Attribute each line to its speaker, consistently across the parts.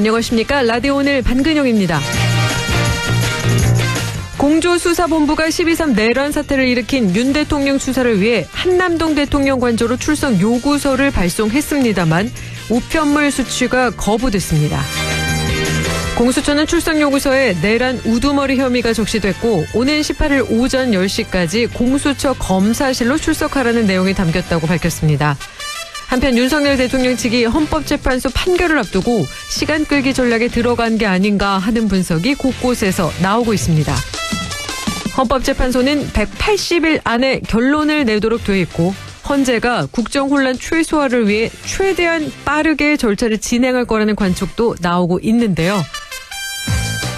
Speaker 1: 안녕하십니까. 라디오 오늘 반근영입니다. 공조수사본부가 12.3 내란 사태를 일으킨 윤 대통령 수사를 위해 한남동 대통령 관저로 출석 요구서를 발송했습니다만 우편물 수취가 거부됐습니다. 공수처는 출석 요구서에 내란 우두머리 혐의가 적시됐고 오는 18일 오전 10시까지 공수처 검사실로 출석하라는 내용이 담겼다고 밝혔습니다. 한편 윤석열 대통령 측이 헌법재판소 판결을 앞두고 시간 끌기 전략에 들어간 게 아닌가 하는 분석이 곳곳에서 나오고 있습니다. 헌법재판소는 180일 안에 결론을 내도록 돼 있고 헌재가 국정혼란 최소화를 위해 최대한 빠르게 절차를 진행할 거라는 관측도 나오고 있는데요.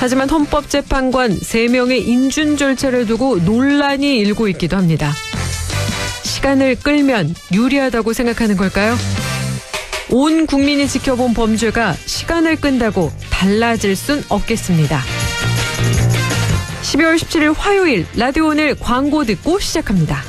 Speaker 1: 하지만 헌법재판관 3명의 인준 절차를 두고 논란이 일고 있기도 합니다. 시간을 끌면 유리하다고 생각하는 걸까요? 온 국민이 지켜본 범죄가 시간을 끈다고 달라질 순 없겠습니다. 12월 17일 화요일 라디오 오늘 광고 듣고 시작합니다.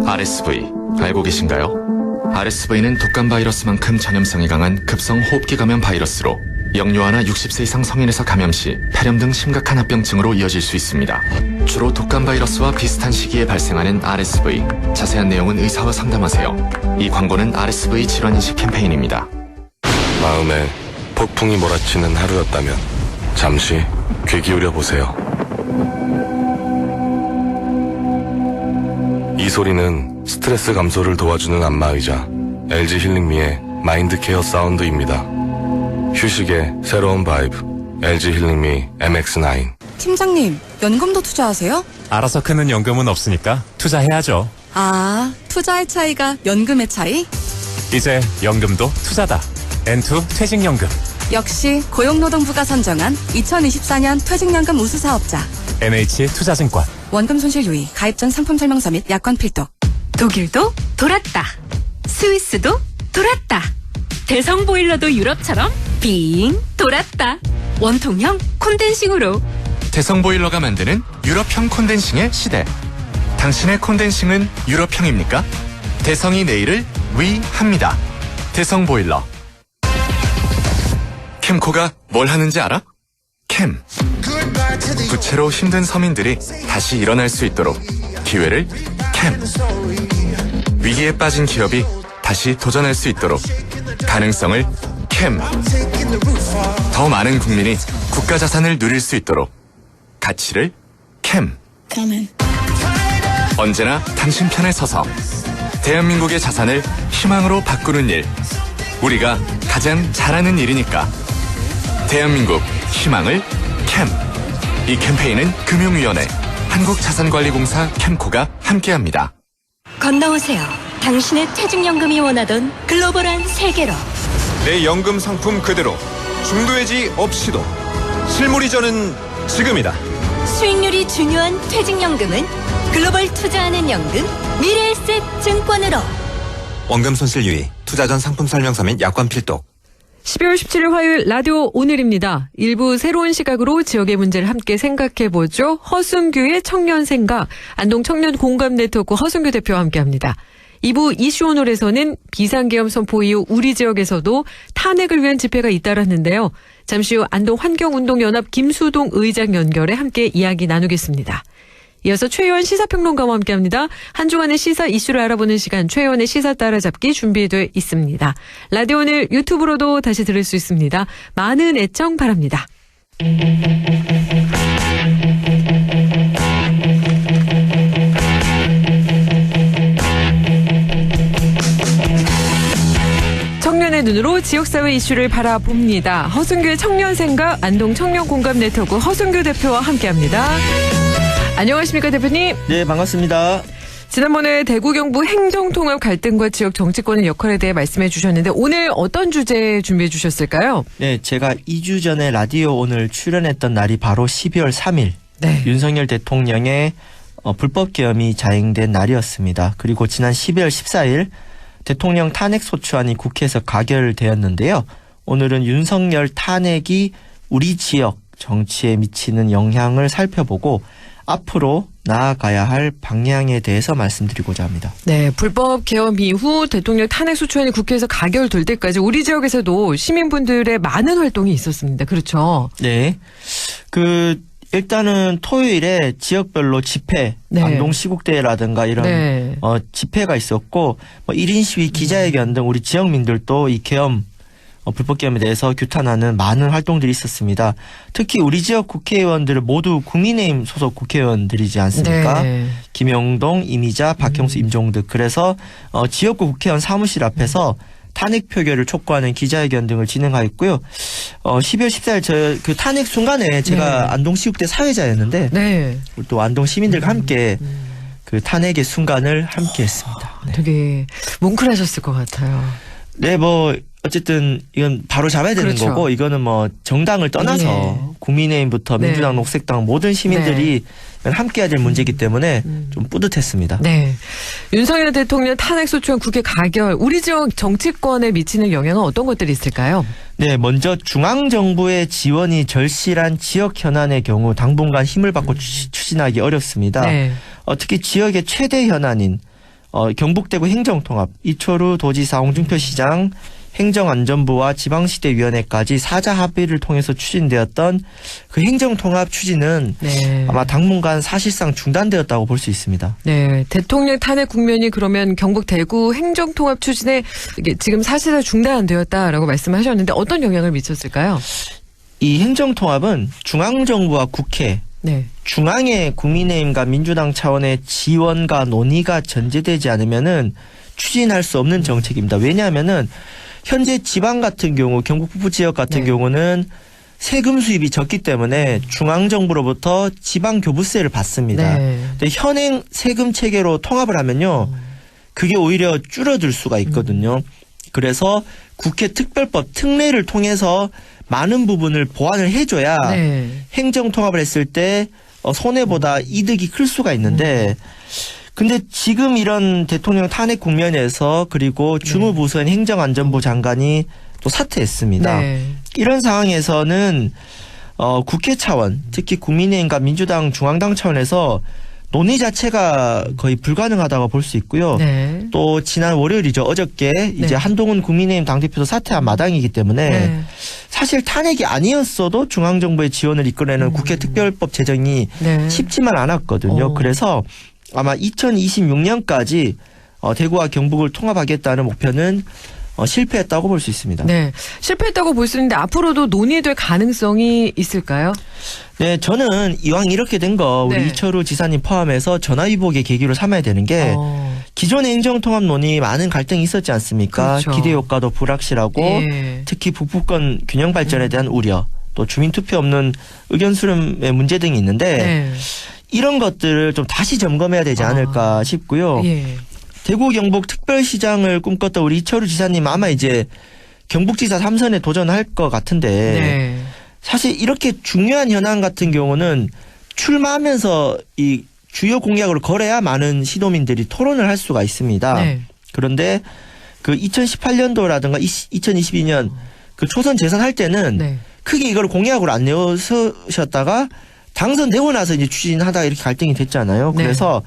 Speaker 2: RSV 알고 계신가요? RSV는 독감 바이러스만큼 전염성이 강한 급성 호흡기 감염 바이러스로 영유아나 60세 이상 성인에서 감염 시 폐렴 등 심각한 합병증으로 이어질 수 있습니다. 주로 독감 바이러스와 비슷한 시기에 발생하는 RSV. 자세한 내용은 의사와 상담하세요. 이 광고는 RSV 질환인식 캠페인입니다.
Speaker 3: 마음에 폭풍이 몰아치는 하루였다면 잠시 귀 기울여 보세요. 이 소리는 스트레스 감소를 도와주는 안마의자 LG 힐링미의 마인드 케어 사운드입니다. 휴식의 새로운 바이브 LG 힐링미 MX9.
Speaker 4: 팀장님, 연금도 투자하세요?
Speaker 5: 알아서 크는 연금은 없으니까 투자해야죠.
Speaker 4: 아, 투자의 차이가 연금의 차이?
Speaker 5: 이제 연금도 투자다. N2 퇴직연금.
Speaker 4: 역시 고용노동부가 선정한 2024년 퇴직연금 우수사업자.
Speaker 5: NH투자증권.
Speaker 4: 원금 손실 유의, 가입 전 상품 설명서 및 약관 필독.
Speaker 6: 독일도 돌았다. 스위스도 돌았다. 대성보일러도 유럽처럼 빙 돌았다. 원통형 콘덴싱으로.
Speaker 2: 대성보일러가 만드는 유럽형 콘덴싱의 시대. 당신의 콘덴싱은 유럽형입니까? 대성이 내일을 위합니다. 대성보일러. 캠코가 뭘 하는지 알아? 캠. 부채로 힘든 서민들이 다시 일어날 수 있도록 기회를 캠. 위기에 빠진 기업이 다시 도전할 수 있도록 가능성을 캠. 더 많은 국민이 국가 자산을 누릴 수 있도록 가치를 캠. 언제나 당신 편에 서서 대한민국의 자산을 희망으로 바꾸는 일. 우리가 가장 잘하는 일이니까. 대한민국 희망을 캠. 이 캠페인은 금융위원회, 한국자산관리공사 캠코가 함께합니다.
Speaker 6: 건너오세요. 당신의 퇴직연금이 원하던 글로벌한 세계로.
Speaker 7: 내 연금 상품 그대로 중도해지 없이도 실물 이전은 지금이다.
Speaker 6: 수익률이 중요한 퇴직연금은 글로벌 투자하는 연금 미래에셋 증권으로.
Speaker 7: 원금 손실 유의, 투자 전 상품 설명서 및 약관 필독.
Speaker 1: 12월 17일 화요일 라디오 오늘입니다. 일부 새로운 시각으로 지역의 문제를 함께 생각해보죠. 허순규의 청년생각, 안동 청년 공감 네트워크 허순규 대표와 함께합니다. 2부 이슈 오늘에서는 비상계엄 선포 이후 우리 지역에서도 탄핵을 위한 집회가 잇따랐는데요. 잠시 후 안동 환경운동연합 김수동 의장 연결해 함께 이야기 나누겠습니다. 이어서 최혜원 시사평론가와 함께합니다. 한 주간의 시사 이슈를 알아보는 시간 최혜원의 시사 따라잡기 준비되어 있습니다. 라디오 오늘 유튜브로도 다시 들을 수 있습니다. 많은 애청 바랍니다. 청년의 눈으로 지역사회 이슈를 바라봅니다. 허순규의 청년생각 안동 청년공감 네트워크 허순규 대표와 함께합니다. 안녕하십니까 대표님.
Speaker 8: 네, 반갑습니다.
Speaker 1: 지난번에 대구 경북 행정통합 갈등과 지역 정치권의 역할에 대해 말씀해 주셨는데 오늘 어떤 주제 준비해 주셨을까요?
Speaker 8: 네, 제가 2주 전에 라디오 오늘 출연했던 날이 바로 12월 3일
Speaker 1: 네.
Speaker 8: 윤석열 대통령의 불법 계엄이 자행된 날이었습니다. 그리고 지난 12월 14일 대통령 탄핵 소추안이 국회에서 가결되었는데요. 오늘은 윤석열 탄핵이 우리 지역 정치에 미치는 영향을 살펴보고 앞으로 나아가야 할 방향에 대해서 말씀드리고자 합니다.
Speaker 1: 네, 불법 계엄 이후 대통령 탄핵 소추안이 국회에서 가결될 때까지 우리 지역에서도 시민분들의 많은 활동이 있었습니다. 그렇죠?
Speaker 8: 네. 일단은 토요일에 지역별로 집회,
Speaker 1: 네.
Speaker 8: 안동 시국대라든가 이런
Speaker 1: 네.
Speaker 8: 집회가 있었고 1인 시위, 기자회견 등 우리 지역민들도 이 계엄 불법 계엄에 대해서 규탄하는 많은 활동들이 있었습니다. 특히 우리 지역 국회의원들은 모두 국민의힘 소속 국회의원들이지 않습니까?
Speaker 1: 네.
Speaker 8: 김영동, 이미자, 박형수, 임종득. 그래서 지역구 국회의원 사무실 앞에서 탄핵 표결을 촉구하는 기자회견 등을 진행하였고요. 12월 14일 그 탄핵 순간에 제가
Speaker 1: 네.
Speaker 8: 안동 시국대 사회자였는데
Speaker 1: 네.
Speaker 8: 또 안동 시민들과 함께 그 탄핵의 순간을 함께했습니다. 네.
Speaker 1: 되게 뭉클하셨을 것 같아요.
Speaker 8: 네, 어쨌든 이건 바로 잡아야 되는
Speaker 1: 그렇죠.
Speaker 8: 거고 이거는 정당을 떠나서 국민의힘부터
Speaker 1: 네.
Speaker 8: 민주당, 녹색당 모든 시민들이 함께해야 될 문제이기 때문에 좀 뿌듯했습니다.
Speaker 1: 네. 윤석열 대통령 탄핵 소추안 국회 가결, 우리 지역 정치권에 미치는 영향은 어떤 것들이 있을까요?
Speaker 8: 네, 먼저 중앙정부의 지원이 절실한 지역 현안의 경우 당분간 힘을 받고 추진하기 어렵습니다.
Speaker 1: 네.
Speaker 8: 특히 지역의 최대 현안인 경북대구 행정통합, 이철우 도지사, 홍준표 시장, 행정안전부와 지방시대위원회까지 사자 합의를 통해서 추진되었던 그 행정통합 추진은
Speaker 1: 네.
Speaker 8: 아마 당분간 사실상 중단되었다고 볼 수 있습니다.
Speaker 1: 네. 대통령 탄핵 국면이 그러면 경북 대구 행정통합 추진에 이게 지금 사실상 중단되었다라고 말씀하셨는데 어떤 영향을 미쳤을까요?
Speaker 8: 이 행정통합은 중앙정부와 국회,
Speaker 1: 네.
Speaker 8: 중앙의 국민의힘과 민주당 차원의 지원과 논의가 전제되지 않으면은 추진할 수 없는 정책입니다. 왜냐하면은 현재 지방 같은 경우 경북 북부 지역 같은
Speaker 1: 네.
Speaker 8: 경우는 세금 수입이 적기 때문에 중앙정부로부터 지방 교부세를 받습니다.
Speaker 1: 네.
Speaker 8: 근데 현행 세금 체계로 통합을 하면요. 그게 오히려 줄어들 수가 있거든요. 그래서 국회 특별법 특례를 통해서 많은 부분을 보완을 해줘야
Speaker 1: 네.
Speaker 8: 행정통합을 했을 때 손해보다 이득이 클 수가 있는데 근데 지금 이런 대통령 탄핵 국면에서 그리고 주무부서인 행정안전부 장관이 또 사퇴했습니다.
Speaker 1: 네.
Speaker 8: 이런 상황에서는 국회 차원, 특히 국민의힘과 민주당 중앙당 차원에서 논의 자체가 거의 불가능하다고 볼 수 있고요.
Speaker 1: 네.
Speaker 8: 또 지난 월요일이죠. 어저께 이제
Speaker 1: 네.
Speaker 8: 한동훈 국민의힘 당대표도 사퇴한 마당이기 때문에
Speaker 1: 네.
Speaker 8: 사실 탄핵이 아니었어도 중앙정부의 지원을 이끌어내는 국회 특별법 제정이
Speaker 1: 네.
Speaker 8: 쉽지만 않았거든요. 그래서 아마 2026년까지 대구와 경북을 통합하겠다는 목표는 실패했다고 볼 수 있습니다.
Speaker 1: 네. 실패했다고 볼 수 있는데 앞으로도 논의될 가능성이 있을까요?
Speaker 8: 네, 저는 이왕 이렇게 된 거 우리
Speaker 1: 네.
Speaker 8: 이철우 지사님 포함해서 전화위복의 계기로 삼아야 되는 게 기존의 행정통합 논의 많은 갈등이 있었지 않습니까?
Speaker 1: 그렇죠.
Speaker 8: 기대효과도 불확실하고
Speaker 1: 예.
Speaker 8: 특히 북부권 균형 발전에 대한 우려 또 주민투표 없는 의견 수렴의 문제 등이 있는데
Speaker 1: 네.
Speaker 8: 이런 것들을 좀 다시 점검해야 되지 않을까 싶고요.
Speaker 1: 예.
Speaker 8: 대구 경북 특별시장을 꿈꿨던 우리 이철우 지사님 아마 이제 경북지사 3선에 도전할 것 같은데
Speaker 1: 네.
Speaker 8: 사실 이렇게 중요한 현안 같은 경우는 출마하면서 이 주요 공약으로 걸어야 많은 시도민들이 토론을 할 수가 있습니다.
Speaker 1: 네.
Speaker 8: 그런데 그 2018년도라든가 2022년 그 초선 재선할 때는
Speaker 1: 네.
Speaker 8: 크게 이걸 공약으로 안 내세우셨다가 당선되고 나서 이제 추진하다가 이렇게 갈등이 됐잖아요.
Speaker 1: 네.
Speaker 8: 그래서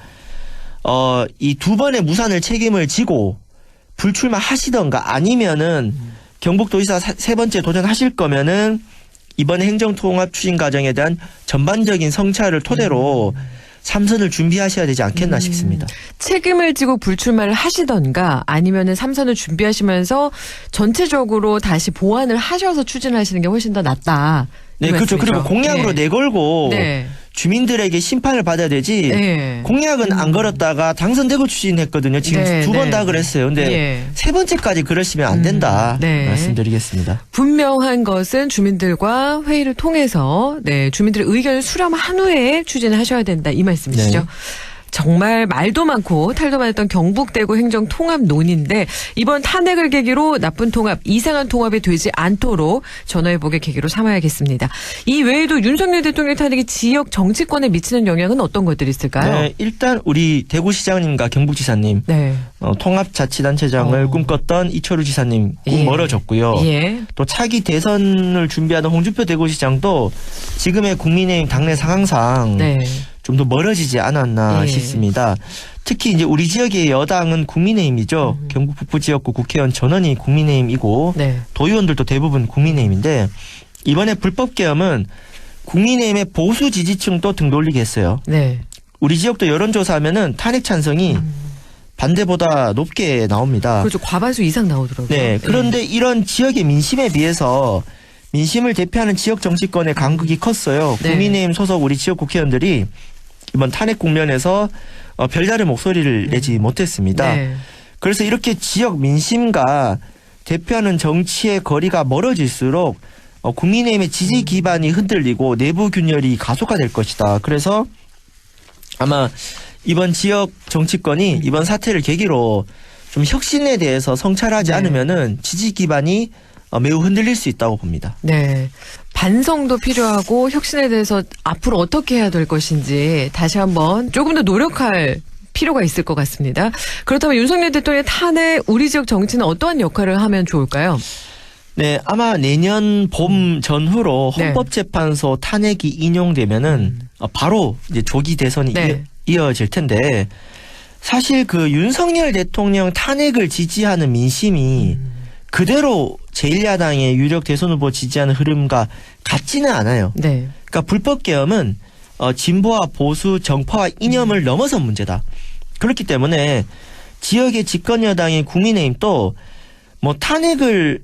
Speaker 8: 이 두 번의 무산을 책임을 지고 불출마하시던가 아니면은 경북도지사 세 번째 도전하실 거면은 이번에 행정통합 추진 과정에 대한 전반적인 성찰을 토대로 3선을 준비하셔야 되지 않겠나 싶습니다.
Speaker 1: 책임을 지고 불출마를 하시던가 아니면은 3선을 준비하시면서 전체적으로 다시 보완을 하셔서 추진하시는 게 훨씬 더 낫다.
Speaker 8: 네, 그렇죠. 그리고 공약으로
Speaker 1: 네.
Speaker 8: 내걸고
Speaker 1: 네.
Speaker 8: 주민들에게 심판을 받아야 되지.
Speaker 1: 네.
Speaker 8: 공약은 안 걸었다가 당선되고 추진했거든요. 지금
Speaker 1: 네,
Speaker 8: 두 번 다
Speaker 1: 네.
Speaker 8: 그랬어요. 근데
Speaker 1: 예.
Speaker 8: 세 번째까지 그러시면 안 된다.
Speaker 1: 네.
Speaker 8: 말씀드리겠습니다.
Speaker 1: 분명한 것은 주민들과 회의를 통해서 네, 주민들의 의견을 수렴한 후에 추진을 하셔야 된다. 이 말씀이시죠.
Speaker 8: 네.
Speaker 1: 정말 말도 많고 탈도 많았던 경북 대구 행정 통합 논의인데 이번 탄핵을 계기로 나쁜 통합, 이상한 통합이 되지 않도록 전화위복의 계기로 삼아야겠습니다. 이 외에도 윤석열 대통령 탄핵이 지역 정치권에 미치는 영향은 어떤 것들이 있을까요?
Speaker 8: 네, 일단 우리 대구시장님과 경북지사님
Speaker 1: 네.
Speaker 8: 통합자치단체장을 꿈꿨던 이철우 지사님 꿈
Speaker 1: 예.
Speaker 8: 멀어졌고요.
Speaker 1: 예.
Speaker 8: 또 차기 대선을 준비하는 홍준표 대구시장도 지금의 국민의힘 당내 상황상
Speaker 1: 네.
Speaker 8: 좀 더 멀어지지 않았나
Speaker 1: 예.
Speaker 8: 싶습니다. 특히 이제 우리 지역의 여당은 국민의힘이죠. 경북 북부 지역구 국회의원 전원이 국민의힘이고
Speaker 1: 네.
Speaker 8: 도의원들도 대부분 국민의힘인데 이번에 불법 계엄은 국민의힘의 보수 지지층도 등 돌리게 했어요.
Speaker 1: 네.
Speaker 8: 우리 지역도 여론조사하면은 탄핵 찬성이 반대보다 높게 나옵니다.
Speaker 1: 그렇죠. 과반수 이상 나오더라고요.
Speaker 8: 네. 그런데 이런 지역의 민심에 비해서 민심을 대표하는 지역 정치권의 간극이 컸어요.
Speaker 1: 네.
Speaker 8: 국민의힘 소속 우리 지역 국회의원들이 이번 탄핵 국면에서 별다른 목소리를 내지 못했습니다.
Speaker 1: 네.
Speaker 8: 그래서 이렇게 지역 민심과 대표하는 정치의 거리가 멀어질수록 국민의힘의 지지 기반이 흔들리고 내부 균열이 가속화될 것이다. 그래서 아마 이번 지역 정치권이 이번 사태를 계기로 좀 혁신에 대해서 성찰하지
Speaker 1: 네.
Speaker 8: 않으면은 지지 기반이 매우 흔들릴 수 있다고 봅니다.
Speaker 1: 네. 반성도 필요하고 혁신에 대해서 앞으로 어떻게 해야 될 것인지 다시 한번 조금 더 노력할 필요가 있을 것 같습니다. 그렇다면 윤석열 대통령의 탄핵 우리 지역 정치는 어떠한 역할을 하면 좋을까요?
Speaker 8: 네, 아마 내년 봄 전후로
Speaker 1: 네.
Speaker 8: 헌법재판소 탄핵이 인용되면은 바로 이제 조기 대선이
Speaker 1: 네.
Speaker 8: 이어질 텐데 사실 그 윤석열 대통령 탄핵을 지지하는 민심이 그대로 제1야당의 유력 대선 후보 지지하는 흐름과 같지는 않아요.
Speaker 1: 네.
Speaker 8: 그러니까 불법 계엄은 진보와 보수, 정파와 이념을 넘어선 문제다. 그렇기 때문에 지역의 집권 여당인 국민의힘도 뭐 탄핵을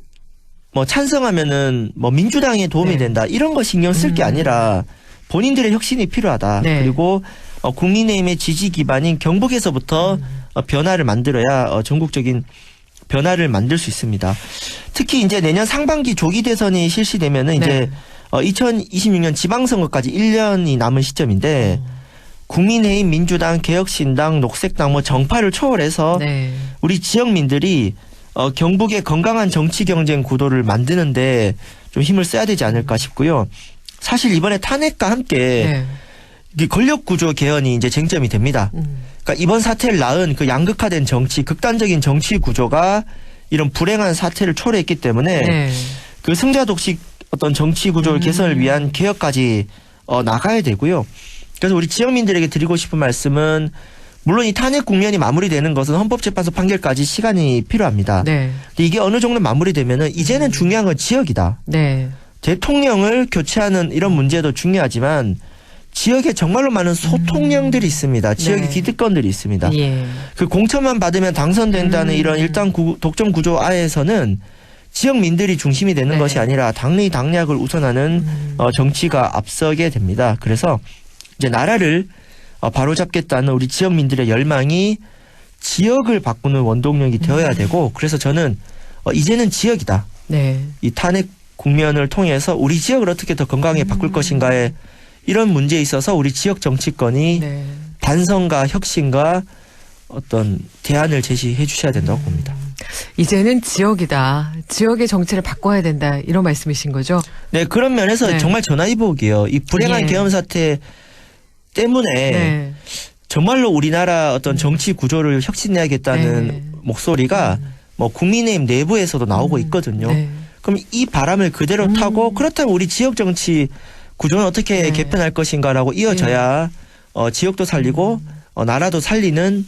Speaker 8: 뭐 찬성하면은 뭐 민주당에 도움이
Speaker 1: 네.
Speaker 8: 된다 이런 거 신경 쓸 게 아니라 본인들의 혁신이 필요하다.
Speaker 1: 네.
Speaker 8: 그리고 국민의힘의 지지 기반인 경북에서부터 변화를 만들어야 전국적인 변화를 만들 수 있습니다. 특히 이제 내년 상반기 조기 대선이 실시되면은 이제 2026년 지방선거까지 1년이 남은 시점인데 국민의힘, 민주당, 개혁신당, 녹색당 뭐 정파를 초월해서
Speaker 1: 네.
Speaker 8: 우리 지역민들이 경북의 건강한 정치 경쟁 구도를 만드는데 좀 힘을 써야 되지 않을까 싶고요. 사실 이번에 탄핵과 함께
Speaker 1: 네.
Speaker 8: 이 권력 구조 개헌이 이제 쟁점이 됩니다. 그러니까 이번 사태를 낳은 그 양극화된 정치, 극단적인 정치 구조가 이런 불행한 사태를 초래했기 때문에
Speaker 1: 네.
Speaker 8: 그 승자 독식 어떤 정치 구조를 개선을 위한 개혁까지 나가야 되고요. 그래서 우리 지역민들에게 드리고 싶은 말씀은 물론 이 탄핵 국면이 마무리되는 것은 헌법재판소 판결까지 시간이 필요합니다.
Speaker 1: 네.
Speaker 8: 근데 이게 어느 정도 마무리되면은 이제는 중요한 건 지역이다.
Speaker 1: 네.
Speaker 8: 대통령을 교체하는 이런 문제도 중요하지만 지역에 정말로 많은 소통령들이 있습니다. 지역의
Speaker 1: 네.
Speaker 8: 기득권들이 있습니다.
Speaker 1: 예.
Speaker 8: 그 공천만 받으면 당선된다는 이런 일당 독점 구조 아에서는 지역민들이 중심이 되는
Speaker 1: 네.
Speaker 8: 것이 아니라 당리 당략을 우선하는 정치가 앞서게 됩니다. 그래서 이제 나라를 바로잡겠다는 우리 지역민들의 열망이 지역을 바꾸는 원동력이 되어야 되고 그래서 저는 이제는 지역이다.
Speaker 1: 네.
Speaker 8: 이 탄핵 국면을 통해서 우리 지역을 어떻게 더 건강하게 바꿀 것인가에 이런 문제에 있어서 우리 지역 정치권이
Speaker 1: 네.
Speaker 8: 반성과 혁신과 어떤 대안을 제시해 주셔야 된다고 봅니다.
Speaker 1: 이제는 지역이다. 지역의 정치를 바꿔야 된다. 이런 말씀이신 거죠?
Speaker 8: 네, 그런 면에서
Speaker 1: 네.
Speaker 8: 정말 전화위복이에요. 이 불행한
Speaker 1: 예.
Speaker 8: 계엄 사태 때문에
Speaker 1: 네.
Speaker 8: 정말로 우리나라 어떤 정치 구조를 혁신해야겠다는
Speaker 1: 네.
Speaker 8: 목소리가 뭐 국민의힘 내부에서도 나오고 있거든요.
Speaker 1: 네.
Speaker 8: 그럼 이 바람을 그대로 타고 그렇다면 우리 지역 정치 구조는 어떻게
Speaker 1: 네.
Speaker 8: 개편할 것인가라고 이어져야 지역도 살리고 나라도 살리는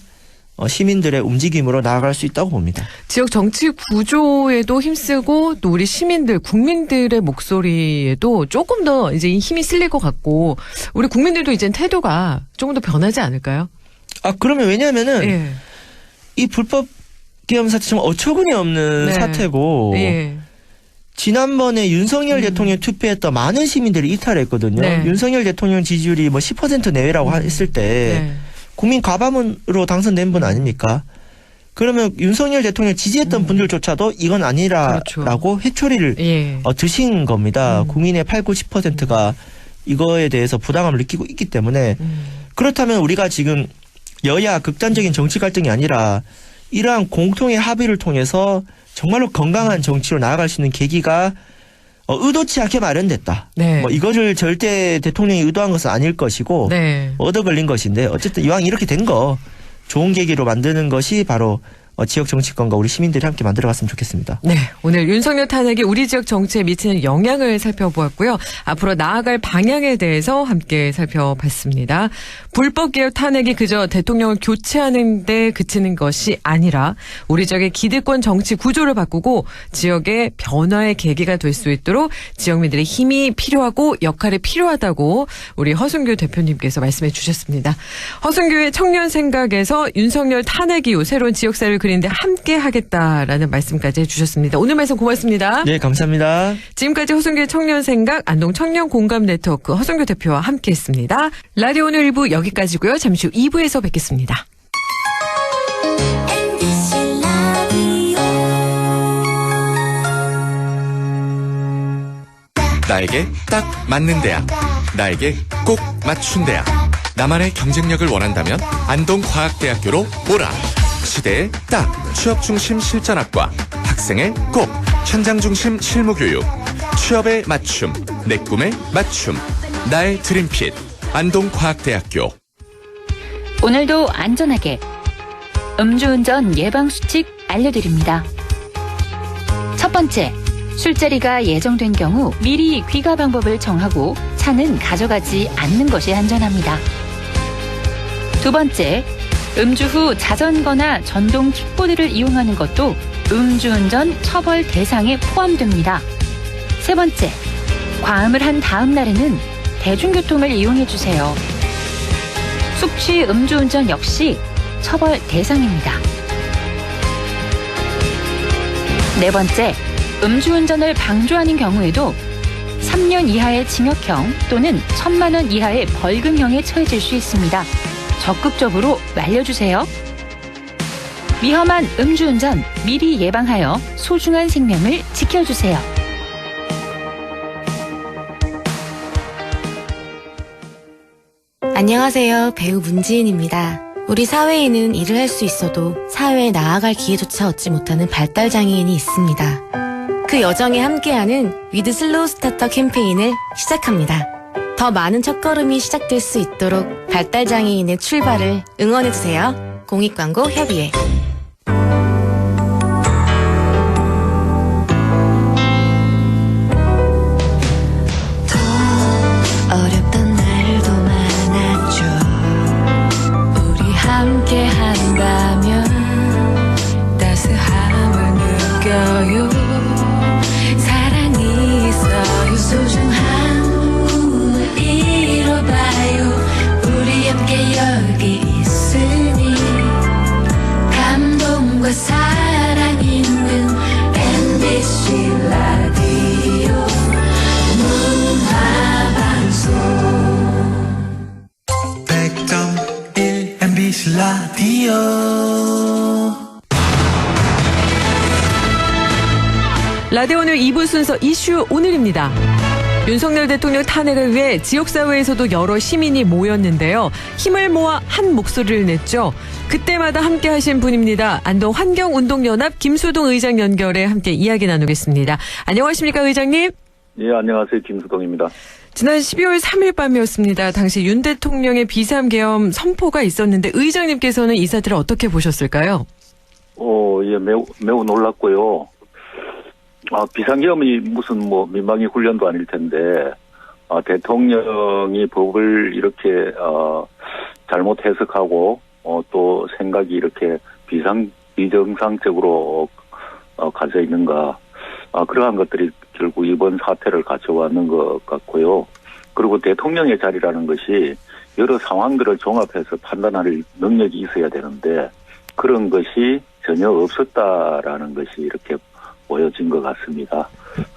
Speaker 8: 시민들의 움직임으로 나아갈 수 있다고 봅니다.
Speaker 1: 지역 정치 구조에도 힘쓰고 또 우리 시민들, 국민들의 목소리에도 조금 더 이제 힘이 실릴 것 같고 우리 국민들도 이제 태도가 조금 더 변하지 않을까요?
Speaker 8: 아, 그러면 왜냐하면은
Speaker 1: 예.
Speaker 8: 이 불법 계엄 사태 정말 어처구니 없는
Speaker 1: 네.
Speaker 8: 사태고
Speaker 1: 예.
Speaker 8: 지난번에 윤석열 대통령 투표했던 많은 시민들이 이탈했거든요.
Speaker 1: 네.
Speaker 8: 윤석열 대통령 지지율이 뭐 10% 내외라고 했을 때
Speaker 1: 네.
Speaker 8: 국민 과반으로 당선된 분 아닙니까? 그러면 윤석열 대통령 지지했던 분들조차도 이건 아니라라고 회초리를
Speaker 1: 예.
Speaker 8: 드신 겁니다. 국민의 8, 90%가 이거에 대해서 부당함을 느끼고 있기 때문에 그렇다면 우리가 지금 여야 극단적인 정치 갈등이 아니라 이러한 공통의 합의를 통해서 정말로 건강한 정치로 나아갈 수 있는 계기가 의도치 않게 마련됐다.
Speaker 1: 네.
Speaker 8: 뭐 이거를 절대 대통령이 의도한 것은 아닐 것이고
Speaker 1: 네.
Speaker 8: 얻어 걸린 것인데 어쨌든 이왕 이렇게 된 거 좋은 계기로 만드는 것이 바로 지역 정치권과 우리 시민들이 함께 만들어갔으면 좋겠습니다.
Speaker 1: 네, 오늘 윤석열 탄핵이 우리 지역 정치에 미치는 영향을 살펴보았고요. 앞으로 나아갈 방향에 대해서 함께 살펴봤습니다. 불법 개혁 탄핵이 그저 대통령을 교체하는 데 그치는 것이 아니라 우리 지역의 기득권 정치 구조를 바꾸고 지역의 변화의 계기가 될 수 있도록 지역민들의 힘이 필요하고 역할이 필요하다고 우리 허순규 대표님께서 말씀해 주셨습니다. 허순규의 청년 생각에서 윤석열 탄핵 이후 새로운 지역사회를 그리는데 함께 하겠다라는 말씀까지 해주셨습니다. 오늘 말씀 고맙습니다.
Speaker 8: 네, 감사합니다.
Speaker 1: 지금까지 허순규의 청년 생각 안동 청년 공감 네트워크 허순규 대표와 함께했습니다. 라디오 오늘 1부 여기까지고요. 잠시 후 2부에서 뵙겠습니다.
Speaker 2: 나에게 딱 맞는 대학, 나에게 꼭 맞춘 대학. 나만의 경쟁력을 원한다면 안동과학대학교로 오라. 시대에 딱 취업 중심 실전학과, 학생의 꼭 현장 중심 실무교육, 취업에 맞춤, 내 꿈에 맞춤, 나의 드림핏 안동과학대학교.
Speaker 9: 오늘도 안전하게 음주운전 예방수칙 알려드립니다. 첫 번째, 술자리가 예정된 경우 미리 귀가 방법을 정하고 차는 가져가지 않는 것이 안전합니다. 두 번째, 음주 후 자전거나 전동 킥보드를 이용하는 것도 음주운전 처벌 대상에 포함됩니다. 세 번째, 과음을 한 다음 날에는 대중교통을 이용해주세요. 숙취 음주운전 역시 처벌 대상입니다. 네 번째, 음주운전을 방조하는 경우에도 3년 이하의 징역형 또는 1,000만 원 이하의 벌금형에 처해질 수 있습니다. 적극적으로 말려주세요. 위험한 음주운전 미리 예방하여 소중한 생명을 지켜주세요.
Speaker 10: 안녕하세요. 배우 문지인입니다. 우리 사회에는 일을 할 수 있어도 사회에 나아갈 기회조차 얻지 못하는 발달장애인이 있습니다. 그 여정에 함께하는 위드 슬로우 스타터 캠페인을 시작합니다. 더 많은 첫걸음이 시작될 수 있도록 발달장애인의 출발을 응원해주세요. 공익광고 협의회.
Speaker 11: 어렵던 날도 많았죠. 우리 함께 한다면 따스함을 느껴요. 사랑이 있어요. 소중한 꿈을 이뤄봐요. 우리 함께 여기 있으니 감동과 사랑 있는 MBC 라디오 문화방송
Speaker 12: 100.1 MBC 라디오.
Speaker 1: 라디오 오늘 2부 순서 이슈 오늘입니다. 윤석열 대통령 탄핵을 위해 지역사회에서도 여러 시민이 모였는데요. 힘을 모아 한 목소리를 냈죠. 그때마다 함께 하신 분입니다. 안동 환경운동연합 김수동 의장 연결해 함께 이야기 나누겠습니다. 안녕하십니까 의장님?
Speaker 13: 예, 안녕하세요. 김수동입니다.
Speaker 1: 지난 12월 3일 밤이었습니다. 당시 윤 대통령의 비상계엄 선포가 있었는데 의장님께서는 이 사태를 어떻게 보셨을까요?
Speaker 13: 예, 매우 놀랐고요. 비상계엄이 무슨 민방위 훈련도 아닐 텐데, 대통령이 법을 이렇게, 잘못 해석하고, 또 생각이 이렇게 비정상적으로, 가져 있는가. 그러한 것들이 결국 이번 사태를 가져왔는 것 같고요. 그리고 대통령의 자리라는 것이 여러 상황들을 종합해서 판단할 능력이 있어야 되는데, 그런 것이 전혀 없었다라는 것이 이렇게 보여진 것 같습니다.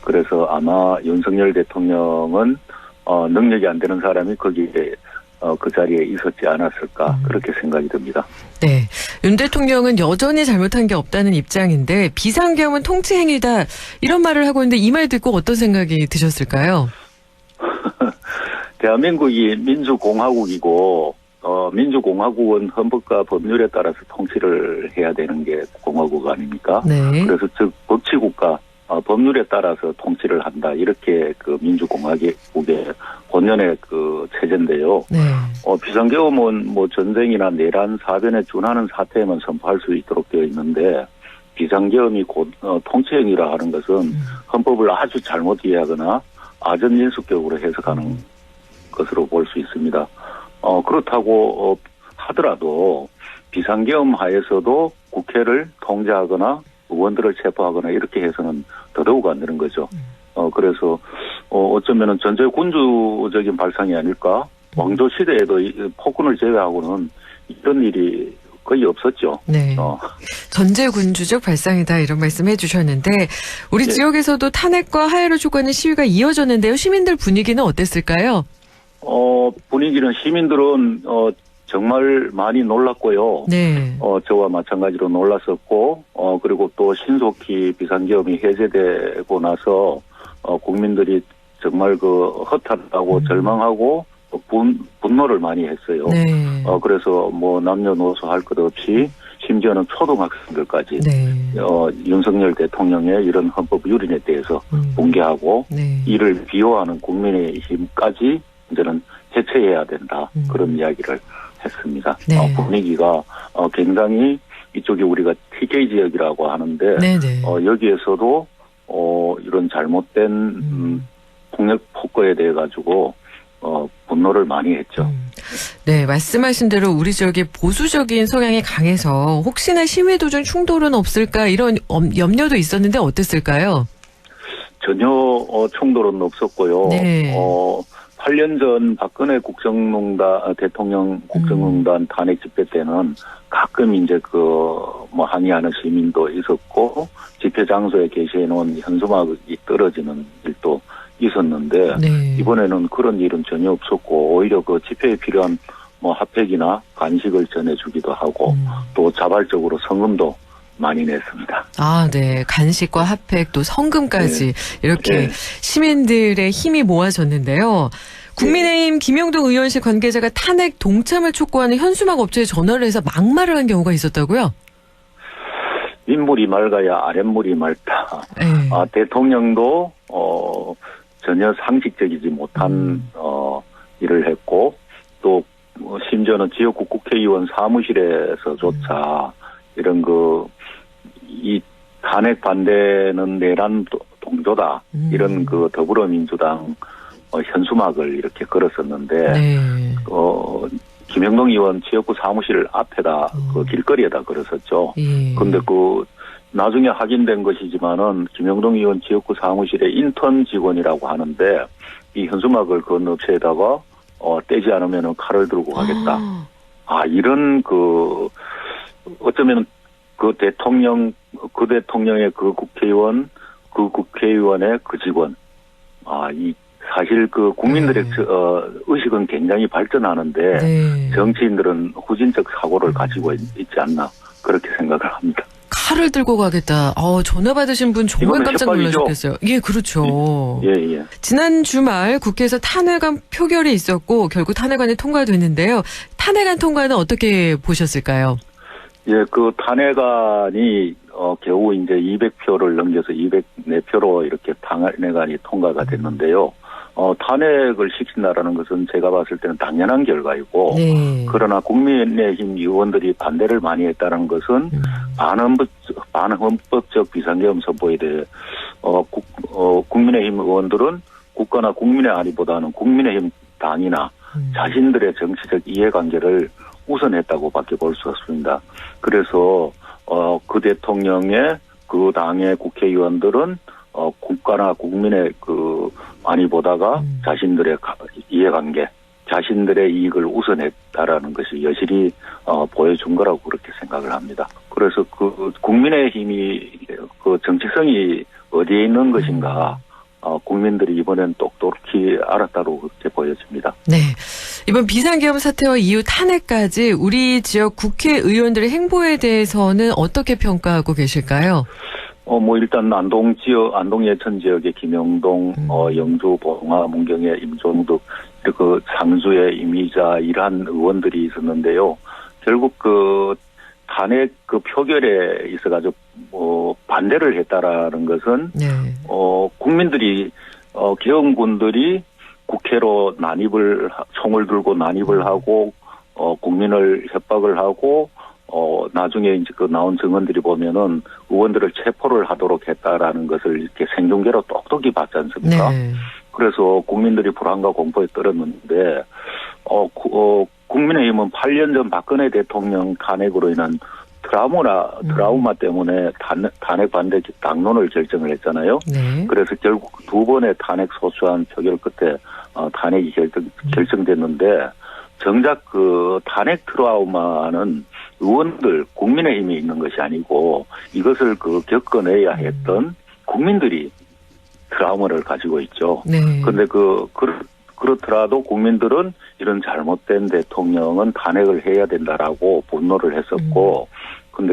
Speaker 13: 그래서 아마 윤석열 대통령은 능력이 안 되는 사람이 거기에 그 자리에 있었지 않았을까 그렇게 생각이 듭니다.
Speaker 1: 네, 윤 대통령은 여전히 잘못한 게 없다는 입장인데 비상계엄은 통치행위다 이런 말을 하고 있는데 이 말 듣고 어떤 생각이 드셨을까요?
Speaker 13: 대한민국이 민주공화국이고 민주공화국은 헌법과 법률에 따라서 통치를 해야 되는 게 공화국 아닙니까?
Speaker 1: 네.
Speaker 13: 그래서 즉 법치국가 법률에 따라서 통치를 한다. 이렇게 그 민주공화국의 본연의 그 체제인데요.
Speaker 1: 네.
Speaker 13: 비상계엄은 뭐 전쟁이나 내란 사변에 준하는 사태에만 선포할 수 있도록 되어 있는데 비상계엄이 곧 통치행위라 하는 것은 헌법을 아주 잘못 이해하거나 아전인수격으로 해석하는 것으로 볼 수 있습니다. 그렇다고 하더라도 비상계엄 하에서도 국회를 통제하거나 의원들을 체포하거나 이렇게 해서는 더더욱 안 되는 거죠. 그래서 어쩌면은 전제군주적인 발상이 아닐까. 왕조 시대에도 폭군을 제외하고는 이런 일이 거의 없었죠.
Speaker 1: 네. 전제군주적 발상이다 이런 말씀해 주셨는데 우리
Speaker 13: 네.
Speaker 1: 지역에서도 탄핵과 하해를 촉구하는 시위가 이어졌는데요. 시민들 분위기는 어땠을까요?
Speaker 13: 분위기는 시민들은 정말 많이 놀랐고요.
Speaker 1: 네.
Speaker 13: 저와 마찬가지로 놀랐었고, 그리고 또 신속히 비상계엄이 해제되고 나서, 국민들이 정말 허탈하고 절망하고, 분노를 많이 했어요.
Speaker 1: 네.
Speaker 13: 그래서 뭐 남녀노소 할 것 없이, 심지어는 초등학생들까지,
Speaker 1: 네.
Speaker 13: 윤석열 대통령의 이런 헌법 유린에 대해서 붕괴하고,
Speaker 1: 네.
Speaker 13: 이를 비호하는 국민의힘까지 이제는 해체해야 된다. 그런 이야기를 했습니다.
Speaker 1: 네.
Speaker 13: 분위기가 굉장히 이쪽이 우리가 TK 지역이라고 하는데
Speaker 1: 네네.
Speaker 13: 여기에서도 이런 잘못된 폭력 폭거에 대해 가지고 분노를 많이 했죠.
Speaker 1: 네, 말씀하신 대로 우리 지역이 보수적인 성향이 강해서 혹시나 시위 도중 충돌은 없을까 이런 염려도 있었는데 어땠을까요?
Speaker 13: 전혀 충돌은 없었고요.
Speaker 1: 네.
Speaker 13: 8년 전 박근혜 대통령 국정농단 탄핵 집회 때는 가끔 이제 항의하는 시민도 있었고, 집회 장소에 게시해 놓은 현수막이 떨어지는 일도 있었는데,
Speaker 1: 네.
Speaker 13: 이번에는 그런 일은 전혀 없었고, 오히려 그 집회에 필요한 핫팩이나 간식을 전해주기도 하고, 또 자발적으로 성금도 많이 냈습니다.
Speaker 1: 아, 네. 간식과 핫팩 또 성금까지 이렇게
Speaker 13: 네.
Speaker 1: 시민들의 힘이 모아졌는데요. 국민의힘 김영동 의원실 관계자가 탄핵 동참을 촉구하는 현수막 업체에 전화를 해서 막말을 한 경우가 있었다고요?
Speaker 13: 윗물이 맑아야 아랫물이 맑다.
Speaker 1: 네.
Speaker 13: 대통령도 전혀 상식적이지 못한 일을 했고, 또 심지어는 지역구 국회의원 사무실에서조차 이런 이 탄핵 반대는 내란 동조다. 이런 더불어민주당 현수막을 이렇게 걸었었는데,
Speaker 1: 네.
Speaker 13: 김영동 의원 지역구 사무실 앞에다, 길거리에다 걸었었죠.
Speaker 1: 예.
Speaker 13: 근데 나중에 확인된 것이지만은, 김영동 의원 지역구 사무실의 인턴 직원이라고 하는데, 이 현수막을 그 업체에다가, 떼지 않으면은 칼을 들고 가겠다. 이런 어쩌면은 대통령의 국회의원, 국회의원의 직원, 사실 국민들의 의식은 굉장히 발전하는데
Speaker 1: 네.
Speaker 13: 정치인들은 후진적 사고를 가지고 있지 않나 그렇게 생각을 합니다.
Speaker 1: 칼을 들고 가겠다. 전화 받으신 분 정말 깜짝 놀라셨겠어요. 예, 그렇죠.
Speaker 13: 예.
Speaker 1: 지난 주말 국회에서 탄핵안 표결이 있었고 결국 탄핵안이 통과됐는데요. 탄핵안 통과는 어떻게 보셨을까요?
Speaker 13: 예, 탄핵안이 겨우 이제 200표를 넘겨서 204표로 이렇게 탄핵안이 통과가 됐는데요. 탄핵을 시킨다라는 것은 제가 봤을 때는 당연한 결과이고,
Speaker 1: 네.
Speaker 13: 그러나 국민의힘 의원들이 반대를 많이 했다는 것은 반헌법적 비상계엄 선포에 대해 국민의힘 의원들은 국가나 국민의 안위보다는 국민의힘 당이나 자신들의 정치적 이해관계를 우선했다고밖에 볼 수 없습니다. 그래서 그 대통령의 그 당의 국회의원들은 국가나 국민의 안위보다가 자신들의 이해관계, 자신들의 이익을 우선했다라는 것이 여실히 보여준 거라고 그렇게 생각을 합니다. 그래서 국민의힘이 정치성이 어디에 있는 것인가, 국민들이 이번엔 똑똑히 알았다고 그렇게 보여집니다.
Speaker 1: 네. 이번 비상계엄 사태와 이후 탄핵까지 우리 지역 국회의원들의 행보에 대해서는 어떻게 평가하고 계실까요?
Speaker 13: 일단 안동 예천 지역의 김영동, 영주, 봉화, 문경의 임종득, 상주의 이미자 이러한 의원들이 있었는데요. 결국 탄핵 표결에 있어가지고 반대를 했다라는 것은
Speaker 1: 네.
Speaker 13: 국민들이 계엄군들이 국회로 총을 들고 난입을 하고 국민을 협박을 하고 나중에 이제 그 나온 증언들이 보면은 의원들을 체포를 하도록 했다라는 것을 이렇게 생중계로 똑똑히 봤지 않습니까?
Speaker 1: 네.
Speaker 13: 그래서 국민들이 불안과 공포에 떨었는데 국민의힘은 8년 전 박근혜 대통령 탄핵으로 인한 트라우마 때문에 탄핵 반대 당론을 결정을 했잖아요.
Speaker 1: 네.
Speaker 13: 그래서 결국 두 번의 탄핵 소추안 표결 끝에 탄핵이 결정됐는데 정작 그 탄핵 트라우마는 의원들 국민의힘이 있는 것이 아니고 이것을 겪어내야 했던 국민들이 트라우마를 가지고 있죠.
Speaker 1: 네.
Speaker 13: 그런데 그렇더라도 국민들은 이런 잘못된 대통령은 탄핵을 해야 된다라고 분노를 했었고, 근데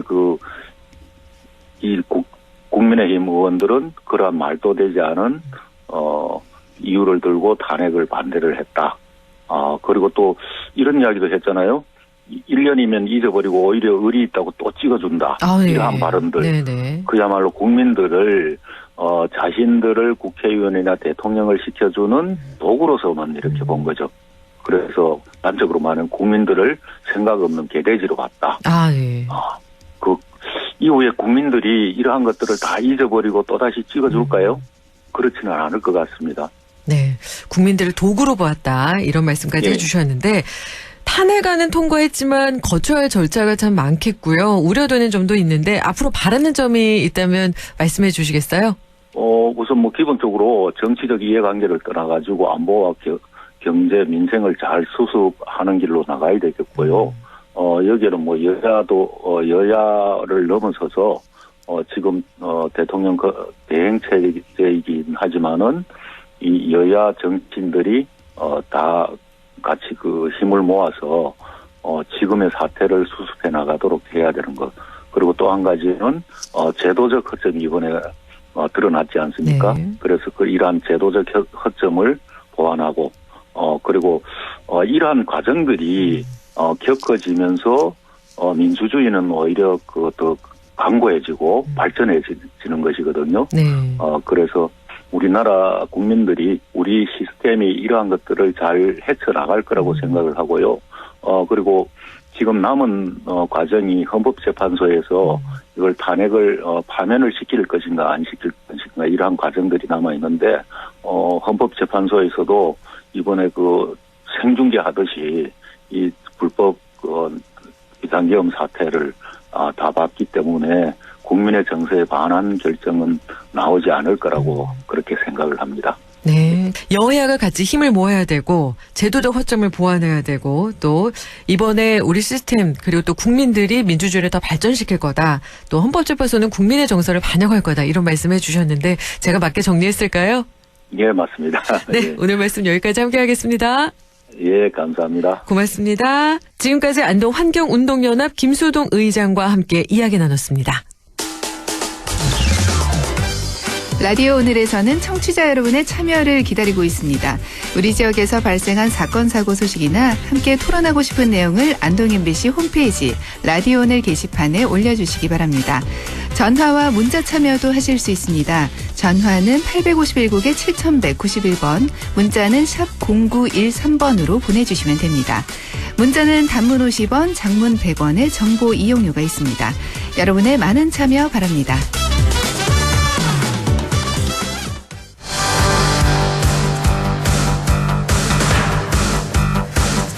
Speaker 13: 국민의힘 의원들은 그러한 말도 되지 않은, 이유를 들고 탄핵을 반대를 했다. 그리고 또 이런 이야기도 했잖아요. 1년이면 잊어버리고 오히려 의리 있다고 또 찍어준다.
Speaker 1: 네.
Speaker 13: 이러한 발언들.
Speaker 1: 네네.
Speaker 13: 그야말로 국민들을 자신들을 국회의원이나 대통령을 시켜주는 도구로서만 이렇게 본 거죠. 그래서 단적으로 말하면 국민들을 생각 없는 개돼지로 봤다.
Speaker 1: 예.
Speaker 13: 이후에 국민들이 이러한 것들을 다 잊어버리고 또다시 찍어줄까요? 그렇지는 않을 것 같습니다.
Speaker 1: 네. 국민들을 도구로 보았다. 이런 말씀까지
Speaker 13: 예.
Speaker 1: 해주셨는데, 탄핵안은 통과했지만 거쳐야 할 절차가 참 많겠고요. 우려되는 점도 있는데 앞으로 바라는 점이 있다면 말씀해 주시겠어요?
Speaker 13: 우선 기본적으로 정치적 이해관계를 떠나가지고 안보와 경제, 민생을 잘 수습하는 길로 나가야 되겠고요. 여기에는 여야를 넘어서서 지금 대통령 대행체제이긴 하지만은 이 여야 정치인들이 다 같이 힘을 모아서 지금의 사태를 수습해 나가도록 해야 되는 것. 그리고 또 한 가지는 제도적 허점이 이번에 드러났지 않습니까?
Speaker 1: 네.
Speaker 13: 그래서 이러한 제도적 허점을 보완하고 그리고 이러한 과정들이 겪어지면서 민주주의는 오히려 더 강고해지고 발전해지는 것이거든요.
Speaker 1: 네.
Speaker 13: 그래서 우리나라 국민들이 우리 시스템이 이러한 것들을 잘 헤쳐나갈 거라고 생각을 하고요. 그리고 지금 남은 과정이 헌법재판소에서 이걸 탄핵을 파면을 시킬 것인가 안 시킬 것인가 이러한 과정들이 남아 있는데 헌법재판소에서도 이번에 생중계 하듯이 이 불법 비상계엄 사태를 다 봤기 때문에 국민의 정서에 반한 결정은 나오지 않을 거라고 그렇게 생각을 합니다.
Speaker 1: 네. 여야가 같이 힘을 모아야 되고 제도적 허점을 보완해야 되고 또 이번에 우리 시스템 그리고 또 국민들이 민주주의를 더 발전시킬 거다. 또 헌법재판소는 국민의 정서를 반영할 거다. 이런 말씀해 주셨는데 제가 맞게 정리했을까요?
Speaker 13: 예, 맞습니다.
Speaker 1: 네.
Speaker 13: 예.
Speaker 1: 오늘 말씀 여기까지 함께 하겠습니다.
Speaker 13: 예, 감사합니다.
Speaker 1: 고맙습니다. 지금까지 안동 환경운동연합 김수동 의장과 함께 이야기 나눴습니다.
Speaker 14: 라디오 오늘에서는 청취자 여러분의 참여를 기다리고 있습니다. 우리 지역에서 발생한 사건 사고 소식이나 함께 토론하고 싶은 내용을 안동 MBC 홈페이지 라디오 오늘 게시판에 올려주시기 바랍니다. 전화와 문자 참여도 하실 수 있습니다. 전화는 851국에 7191번, 문자는 샵 0913번으로 보내주시면 됩니다. 문자는 단문 50원, 장문 100원의 정보 이용료가 있습니다. 여러분의 많은 참여 바랍니다.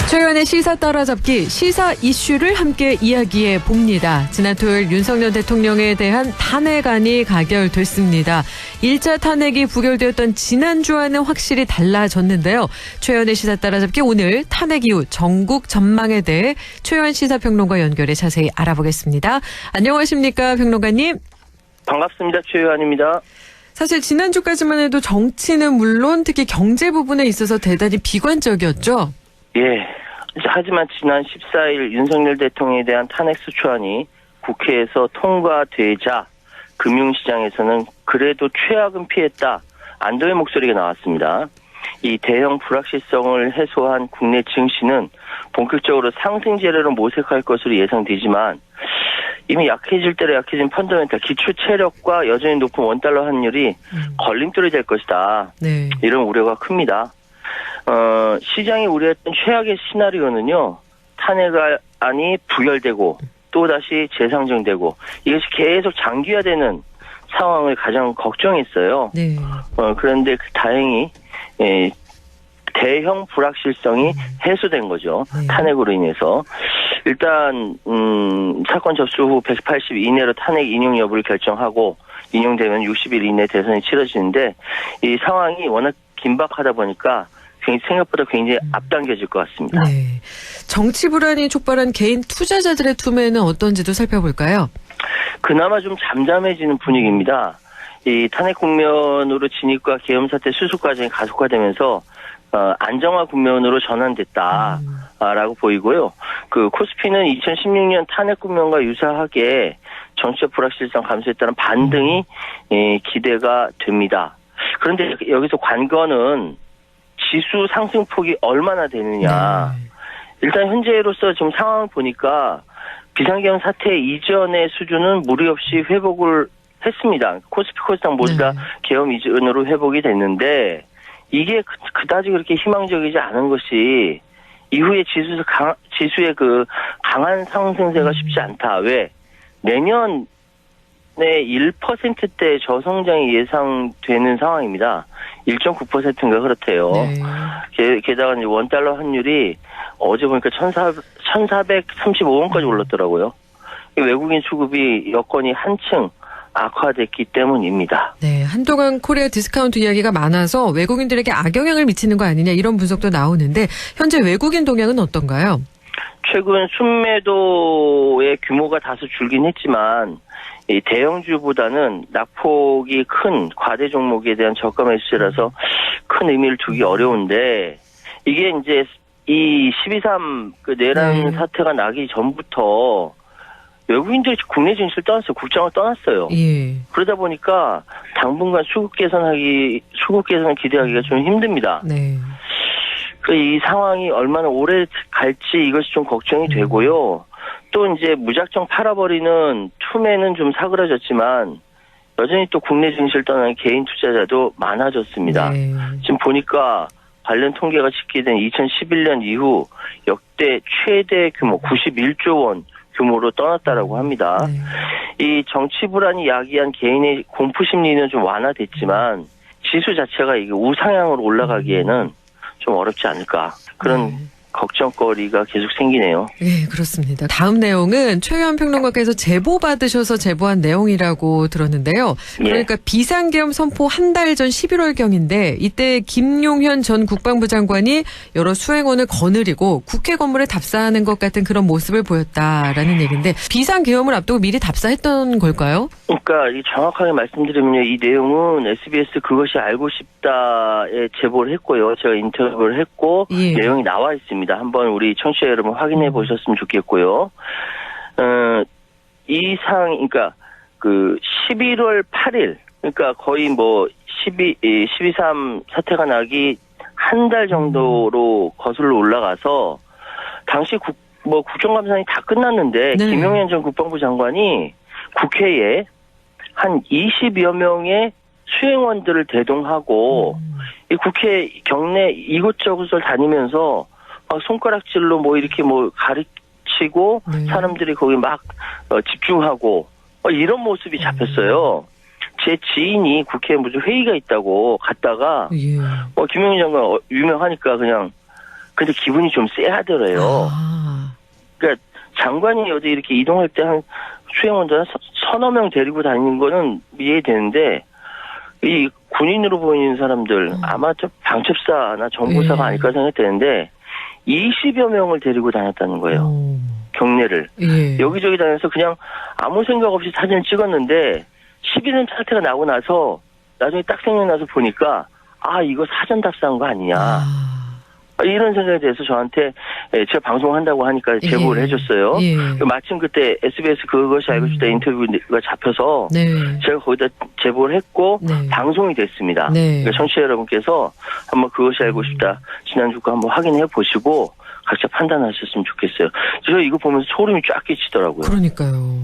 Speaker 1: 최근의 시사 따라잡기, 시사 이슈를 함께 이야기해 봅니다. 지난 토요일 윤석열 대통령에 대한 탄핵안이 가결됐습니다. 1차 탄핵이 부결되었던 지난주와는 확실히 달라졌는데요. 최연의 시사 따라잡기 오늘 탄핵 이후 전국 전망에 대해 최연 시사평론가 연결해 자세히 알아보겠습니다. 안녕하십니까, 평론가님?
Speaker 15: 반갑습니다. 최연입니다.
Speaker 1: 사실 지난주까지만 해도 정치는 물론 특히 경제 부분에 있어서 대단히 비관적이었죠?
Speaker 15: 예. 하지만 지난 14일 윤석열 대통령에 대한 탄핵 소추안이 국회에서 통과되자 금융시장에서는 그래도 최악은 피했다. 안도의 목소리가 나왔습니다. 이 대형 불확실성을 해소한 국내 증시는 본격적으로 상승 재료로 모색할 것으로 예상되지만 이미 약해질 대로 약해진 펀더멘탈 기초 체력과 여전히 높은 원달러 환율이 걸림돌이 될 것이다.
Speaker 1: 네.
Speaker 15: 이런 우려가 큽니다. 시장이 우려했던 최악의 시나리오는요. 탄핵안이 부결되고 또다시 재상정되고 이것이 계속 장기화되는 상황을 가장 걱정했어요.
Speaker 1: 네.
Speaker 15: 그런데 다행히 대형 불확실성이 해소된 거죠. 탄핵으로 인해서. 일단 사건 접수 후 180일 이내로 탄핵 인용 여부를 결정하고 인용되면 60일 이내 대선이 치러지는데 이 상황이 워낙 긴박하다 보니까 생각보다 굉장히 앞당겨질 것 같습니다.
Speaker 1: 네. 정치 불안이 촉발한 개인 투자자들의 투매는 어떤지도 살펴볼까요?
Speaker 15: 그나마 좀 잠잠해지는 분위기입니다. 이 탄핵 국면으로 진입과 계엄 사태 수습 과정이 가속화되면서 안정화 국면으로 전환됐다라고 보이고요. 그 코스피는 2016년 탄핵 국면과 유사하게 정치적 불확실성 감소에 따른 반등이 기대가 됩니다. 그런데 여기서 관건은 지수 상승폭이 얼마나 되느냐. 일단 현재로서 지금 상황을 보니까 비상계엄 사태 이전의 수준은 무리 없이 회복을 했습니다. 코스피 코스닥 모두 다 계엄 이전으로 회복이 됐는데 이게 그다지 그렇게 희망적이지 않은 것이 이후에 지수의 그 강한 상승세가 쉽지 않다. 왜? 내년에 1%대 저성장이 예상되는 상황입니다. 1.9%인가 그렇대요. 게다가 이제 원달러 환율이 어제 보니까 1,435원까지 올랐더라고요. 외국인 수급이 여건이 한층 악화됐기 때문입니다.
Speaker 1: 네, 한동안 코리아 디스카운트 이야기가 많아서 외국인들에게 악영향을 미치는 거 아니냐 이런 분석도 나오는데 현재 외국인 동향은 어떤가요?
Speaker 15: 최근 순매도의 규모가 다소 줄긴 했지만 이 대형주보다는 낙폭이 큰 과대 종목에 대한 저가 매수세라서 큰 의미를 두기 어려운데 이게 이제 이 12.3 그 내란 사태가 나기 전부터 외국인들이 국내 진출을 떠났어요. 국장을 떠났어요.
Speaker 1: 예.
Speaker 15: 그러다 보니까 당분간 수급 개선을 기대하기가 좀 힘듭니다.
Speaker 1: 네.
Speaker 15: 이 상황이 얼마나 오래 갈지 이것이 좀 걱정이 되고요. 또 이제 무작정 팔아버리는 투매는 좀 사그라졌지만 여전히 또 국내 증시를 떠나는 개인 투자자도 많아졌습니다.
Speaker 1: 네.
Speaker 15: 지금 보니까 관련 통계가 집계된 2011년 이후 역대 최대 규모 91조 원 규모로 떠났다라고 합니다. 이 정치 불안이 야기한 개인의 공포 심리는 좀 완화됐지만 지수 자체가 이게 우상향으로 올라가기에는 좀 어렵지 않을까 그런 걱정거리가 계속 생기네요.
Speaker 1: 네, 그렇습니다. 다음 내용은 최유한 평론가께서 제보 받으셔서 제보한 내용이라고 들었는데요. 그러니까 비상계엄 선포 한 달 전 11월경인데 이때 김용현 전 국방부 장관이 여러 수행원을 거느리고 국회 건물에 답사하는 것 같은 그런 모습을 보였다라는 얘기인데 비상계엄을 앞두고 미리 답사했던 걸까요?
Speaker 15: 그러니까 정확하게 말씀드리면요. 이 내용은 SBS 그것이 알고 싶다에 제보를 했고요. 제가 인터뷰를 했고 내용이 나와 있습니다. 한번 우리 청취자 여러분 확인해 보셨으면 좋겠고요. 이 사항, 그러니까 그 11월 8일, 그러니까 거의 뭐 12.3 사태가 나기 한 달 정도로 거슬러 올라가서 당시 국정감사는 다 끝났는데 김용현 전 국방부 장관이 국회에 한 20여 명의 수행원들을 대동하고 이 국회 경내 이곳저곳을 다니면서 막 손가락질로 뭐 이렇게 뭐 가르치고 사람들이 거기 막 집중하고 이런 모습이 잡혔어요. 제 지인이 국회에 무슨 회의가 있다고 갔다가 김용현 장관 유명하니까 그냥 근데 기분이 좀 쎄하더래요. 그러니까 장관이 어디 이렇게 이동할 때 한 수행원들 서너 명 데리고 다니는 거는 이해되는데 이 군인으로 보이는 사람들 아마 좀 방첩사나 정보사가 아닐까 생각되는데 20여 명을 데리고 다녔다는 거예요. 경례를. 여기저기 다녀서 그냥 아무 생각 없이 사진을 찍었는데 11년 사태가 나고 나서 나중에 딱 생각나서 보니까 아 이거 사전 답사한 거 아니냐. 이런 생각에 대해서 저한테 제가 방송한다고 하니까 제보를 해줬어요. 마침 그때 SBS 그것이 알고 싶다 인터뷰가 잡혀서 제가 거기다 제보를 했고 방송이 됐습니다. 그러니까 청취자 여러분께서 한번 그것이 알고 싶다 지난주 거 한번 확인해 보시고 각자 판단하셨으면 좋겠어요. 저 이거 보면서 소름이 쫙 끼치더라고요.
Speaker 1: 그러니까요.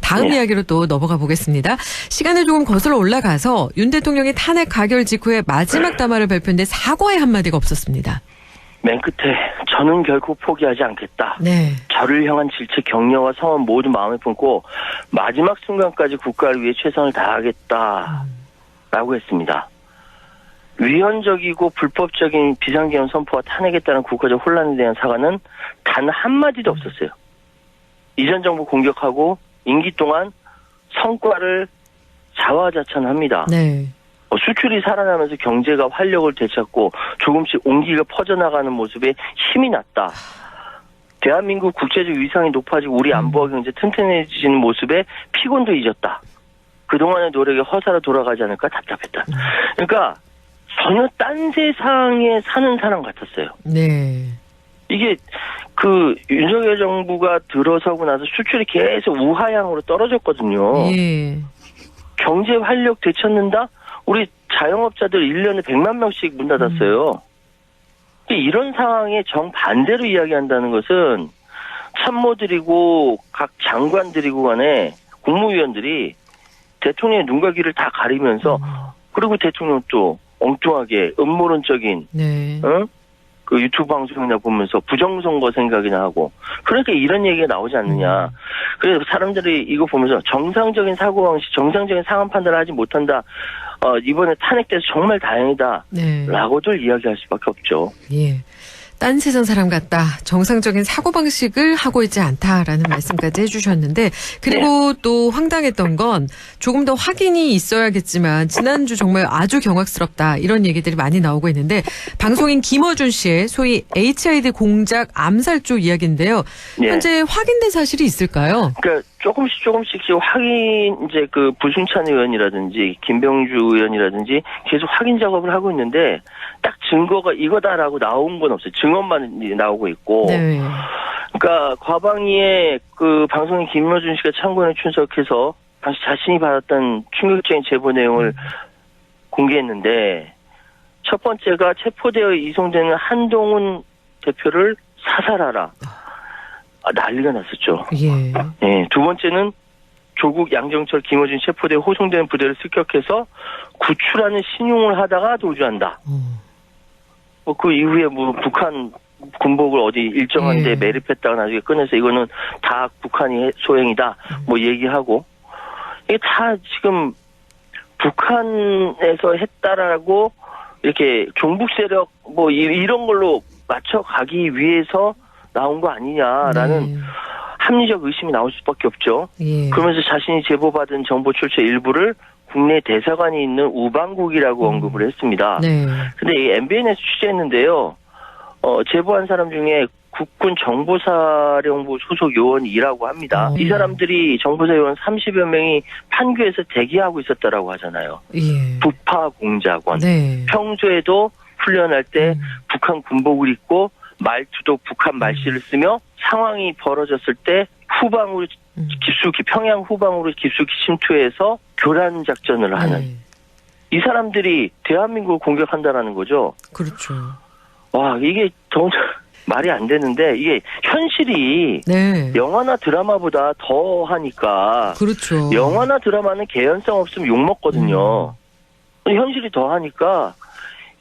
Speaker 1: 다음
Speaker 15: 네.
Speaker 1: 이야기로 또 넘어가 보겠습니다. 시간을 조금 거슬러 올라가서 윤 대통령이 탄핵 가결 직후에 마지막 담화를 발표했는데 사과의 한마디가 없었습니다.
Speaker 15: 맨 끝에 저는 결코 포기하지 않겠다.
Speaker 1: 네.
Speaker 15: 저를 향한 질책, 격려와 성원 모두 마음에 품고 마지막 순간까지 국가를 위해 최선을 다하겠다라고 했습니다. 위헌적이고 불법적인 비상계엄 선포와 탄핵에 따른 국가적 혼란에 대한 사과는 단 한마디도 없었어요. 이전 정부 공격하고 임기 동안 성과를 자화자찬합니다.
Speaker 1: 네.
Speaker 15: 수출이 살아나면서 경제가 활력을 되찾고 조금씩 온기가 퍼져나가는 모습에 힘이 났다. 대한민국 국제적 위상이 높아지고 우리 안보와 경제 튼튼해지는 모습에 피곤도 잊었다. 그동안의 노력이 허사로 돌아가지 않을까 답답했다. 그러니까 전혀 딴 세상에 사는 사람 같았어요.
Speaker 1: 네.
Speaker 15: 이게 그 윤석열 정부가 들어서고 나서 수출이 계속 우하향으로 떨어졌거든요.
Speaker 1: 예.
Speaker 15: 경제 활력 되찾는다? 우리 자영업자들 1년에 100만 명씩 문 닫았어요. 이런 상황에 정반대로 이야기한다는 것은 참모들이고 각 장관들이고 간에 국무위원들이 대통령의 눈과 귀를 다 가리면서 그리고 대통령 또 엉뚱하게 음모론적인
Speaker 1: 네.
Speaker 15: 그 유튜브 방송이나 보면서 부정선거 생각이나 하고 그러니까 이런 얘기가 나오지 않느냐. 그래서 사람들이 이거 보면서 정상적인 사고방식, 정상적인 상황 판단을 하지 못한다. 이번에 탄핵돼서 정말 다행이다.
Speaker 1: 네.
Speaker 15: 라고들 이야기할 수밖에 없죠.
Speaker 1: 예. 딴 세상 사람 같다. 정상적인 사고방식을 하고 있지 않다라는 말씀까지 해주셨는데 그리고 또 황당했던 건 조금 더 확인이 있어야겠지만 지난주 정말 아주 경악스럽다 이런 얘기들이 많이 나오고 있는데 방송인 김어준 씨의 소위 HID 공작 암살 쪽 이야기인데요.
Speaker 15: 예.
Speaker 1: 현재 확인된 사실이 있을까요?
Speaker 15: 그러니까 조금씩 확인 이제 그 부승찬 의원이라든지 김병주 의원이라든지 계속 확인 작업을 하고 있는데 딱 증거가 이거다라고 나온 건 없어요. 증언만 나오고 있고.
Speaker 1: 네.
Speaker 15: 그러니까 과방위에 그 방송인 김여준 씨가 참고인에 출석해서 당시 자신이 받았던 충격적인 제보 내용을 공개했는데 첫 번째가 체포되어 이송되는 한동훈 대표를 사살하라. 난리가 났었죠.
Speaker 1: 예.
Speaker 15: 네, 두 번째는 조국, 양정철, 김어준 체포되어 호송되는 부대를 습격해서 구출하는 신용을 하다가 도주한다. 그 이후에 북한 군복을 어디 일정한 데 매립했다가 나중에 꺼내서 이거는 다 북한이 소행이다. 얘기하고 이게 다 지금 북한에서 했다라고 이렇게 종북 세력 이런 걸로 맞춰가기 위해서 나온 거 아니냐라는 합리적 의심이 나올 수밖에 없죠.
Speaker 1: 예.
Speaker 15: 그러면서 자신이 제보받은 정보 출처 일부를 국내 대사관이 있는 우방국이라고 언급을 했습니다.
Speaker 1: 네.
Speaker 15: 근데 이 MBN에서 취재했는데요. 제보한 사람 중에 국군 정보사령부 소속 요원이라고 합니다. 이 사람들이 정보사 요원 30여 명이 판교에서 대기하고 있었다라고 하잖아요.
Speaker 1: 예.
Speaker 15: 부파 공작원.
Speaker 1: 네.
Speaker 15: 평소에도 훈련할 때 북한 군복을 입고 말투도 북한 말씨를 쓰며 상황이 벌어졌을 때 후방으로 깊숙이 평양 후방으로 깊숙이 침투해서 교란 작전을 하는 이 사람들이 대한민국을 공격한다라는 거죠.
Speaker 1: 그렇죠.
Speaker 15: 와 이게 정말 말이 안 되는데 이게 현실이 영화나 드라마보다 더 하니까
Speaker 1: 그렇죠.
Speaker 15: 영화나 드라마는 개연성 없으면 욕 먹거든요. 현실이 더 하니까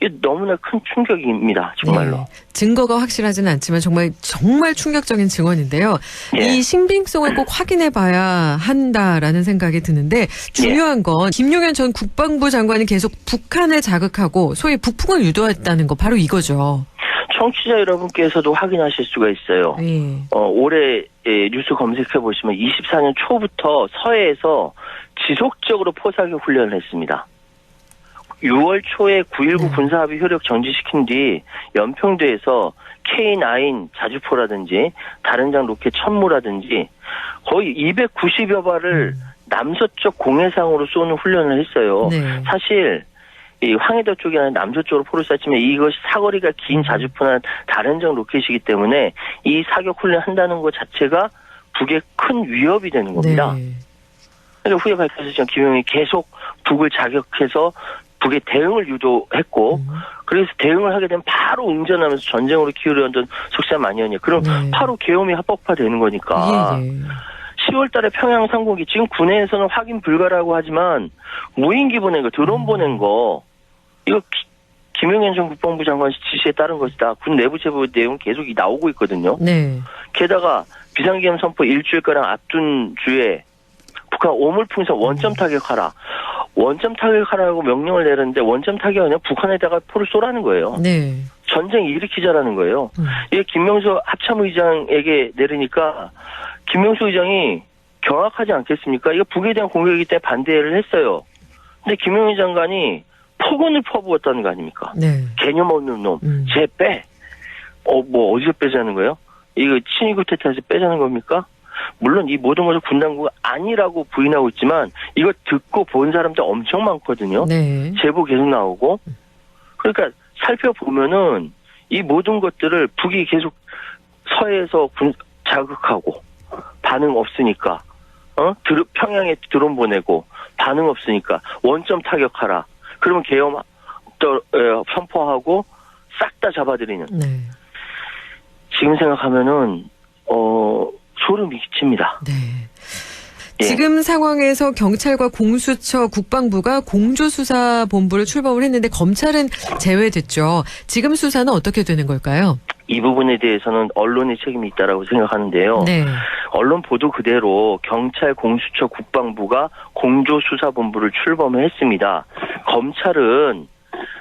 Speaker 15: 이게 너무나 큰 충격입니다. 정말로.
Speaker 1: 네. 증거가 확실하지는 않지만 정말 충격적인 증언인데요. 이 신빙성을 꼭 확인해 봐야 한다라는 생각이 드는데 중요한 건 김용현 전 국방부 장관이 계속 북한을 자극하고 소위 북풍을 유도했다는 거 바로 이거죠.
Speaker 15: 청취자 여러분께서도 확인하실 수가 있어요. 올해 뉴스 검색해 보시면 24년 초부터 서해에서 지속적으로 포사격 훈련을 했습니다. 6월 초에 9.19 군사합의 효력 정지시킨 뒤 연평도에서 K9 자주포라든지 다른 장 로켓 천무라든지 거의 290여 발을 남서쪽 공해상으로 쏘는 훈련을 했어요. 사실 이 황해도 쪽이나 남서쪽으로 포를 쐈지만 이것이 사거리가 긴 자주포나 다른 장 로켓이기 때문에 이 사격 훈련 한다는 것 자체가 북에 큰 위협이 되는 겁니다. 그러니까 후에 밝혀졌지만 김용현이 계속 북을 자격해서 북의 대응을 유도했고 그래서 대응을 하게 되면 바로 응전하면서 전쟁으로 기울였던 속셈 아니었냐. 그럼 바로 계엄이 합법화되는 거니까. 10월 달에 평양 상공기 지금 군내에서는 확인 불가라고 하지만 무인기 보낸 거, 드론 보낸 거 이거 김용현 전 국방부 장관 지시에 따른 것이다. 군 내부 제보 내용 계속 나오고 있거든요.
Speaker 1: 네.
Speaker 15: 게다가 비상계엄 선포 일주일가량 앞둔 주에 북한 오물풍선 원점 타격하라. 원점 타격하라고 명령을 내렸는데 원점 타격이 아니라 북한에다가 포를 쏘라는 거예요.
Speaker 1: 네.
Speaker 15: 전쟁 일으키자라는 거예요. 이게 김명수 합참의장에게 내리니까 김명수 의장이 경악하지 않겠습니까? 이거 북에 대한 공격이기 때문에 반대를 했어요. 근데 김용현 장관이 폭언을 퍼부었다는 거 아닙니까?
Speaker 1: 네.
Speaker 15: 개념 없는 놈. 쟤 빼. 어디서 빼자는 거예요? 이거 친위 구태타에서 빼자는 겁니까? 물론 이 모든 것을 군 당국이 아니라고 부인하고 있지만 이거 듣고 본 사람들 엄청 많거든요.
Speaker 1: 네.
Speaker 15: 제보 계속 나오고. 그러니까 살펴보면은 이 모든 것들을 북이 계속 서해에서 자극하고 반응 없으니까 평양에 드론 보내고 반응 없으니까 원점 타격하라. 그러면 계엄 선포하고 싹 다 잡아들이는.
Speaker 1: 네.
Speaker 15: 지금 생각하면은 소름이 끼칩니다.
Speaker 1: 네. 지금 상황에서 경찰과 공수처, 국방부가 공조수사본부를 출범을 했는데 검찰은 제외됐죠. 지금 수사는 어떻게 되는 걸까요?
Speaker 15: 이 부분에 대해서는 언론의 책임이 있다라고 생각하는데요.
Speaker 1: 네. 언론
Speaker 15: 보도 그대로 경찰, 공수처, 국방부가 공조수사본부를 출범을 했습니다. 검찰은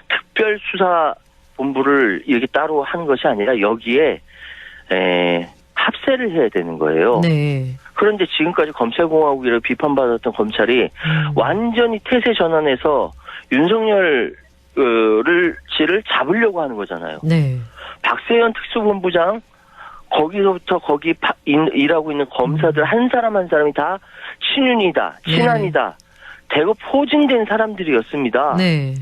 Speaker 15: 특별수사본부를 이렇게 따로 하는 것이 아니라 여기에 합세를 해야 되는 거예요.
Speaker 1: 네.
Speaker 15: 그런데 지금까지 검찰공화국이라고 비판받았던 검찰이 완전히 태세 전환해서 윤석열 씨를 잡으려고 하는 거잖아요.
Speaker 1: 네.
Speaker 15: 박세현 특수본부장 거기서부터 거기 일하고 있는 검사들 한 사람 한 사람이 다 친윤이다, 친한이다, 대거 포진된 사람들이었습니다.
Speaker 1: 네.